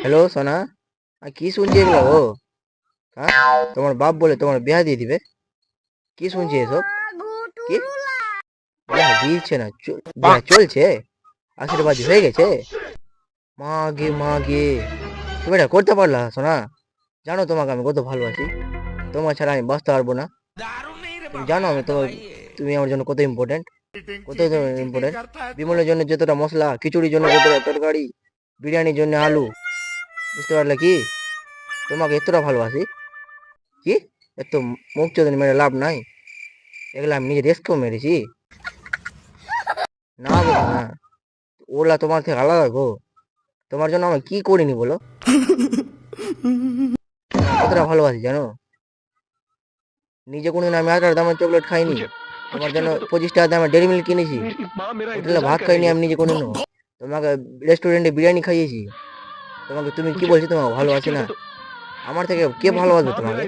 Hello সোনা, কি শুনছি এগুলো? ও হ্যাঁ, তোমার বাপ বলে তোমার বিয়া দিয়ে দিবে? কি শুনছি এসব? কি বিয়া দিচ্ছে না, বিয়া চলছে? আশীর্বাদী হয়ে গেছে? মা গে মা গে, তুমি এটা করতে পারলা সোনা? জানো তোমাকে আমি কত ভালোবাসি, তোমার ছাড়া আমি বাঁচতে পারবো না। তুমি জানো আমি তোমার, তুমি আমার জন্য কত ইম্পর্টেন্ট, কত ইম্পর্টেন্ট। বিমলের জন্য যতটা মশলা, খিচুড়ির জন্য যতটা তরকারি, বিরিয়ানির জন্য আলু, বুঝতে পারলে কি? তোমাকে এতটা ভালোবাসি। কি? এত মুখ চোদন মেরে লাভ নাই, এগুলো আমি নিজে রেস্কেও মেরেছি। না গো না, ওগুলা তোমার থেকে আলাদা গো। তোমার জন্য আমি কি করিনি বলো? তোমার কতটা ভালোবাসি জানো? নিজে কোনোদিন আমি 8 টাকার দামের চকলেট খাইনি, তোমার জন্য 25 টাকা দামের ডেরি মিল্ক কিনেছি। হোটেলে ভাত খাইনি আমি নিজে কোনোদিনও, তোমাকে রেস্টুরেন্টে বিরিয়ানি খাইয়েছি। তোমাকে, তুমি কি বলছো তোমাকে ভালোবাসি না? আমার থেকে কে ভালোবাসবে তোমাকে?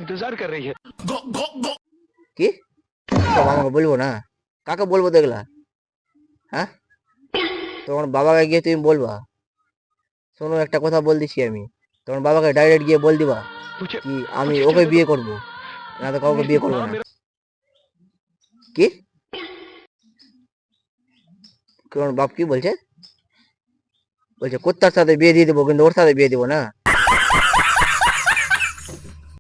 কি সব আমাকে বলবো না? কাকে বলবো দেখলা? হ্যাঁ, তোমার বাবাকে গিয়ে তুমি বলবা। শোনো, একটা কথা বল দিচ্ছি আমি, তোমার বাবাকে ডাইরেক্ট গিয়ে বল দিবা কি আমি ওকে বিয়ে করব, না তো কাউকে বিয়ে করবো না। কি? তোমার বাপ কি বলছে? বলছে কুত্তার সাথে বিয়ে দিয়ে দেবো, কিন্তু ওর সাথে বিয়ে দেবো না।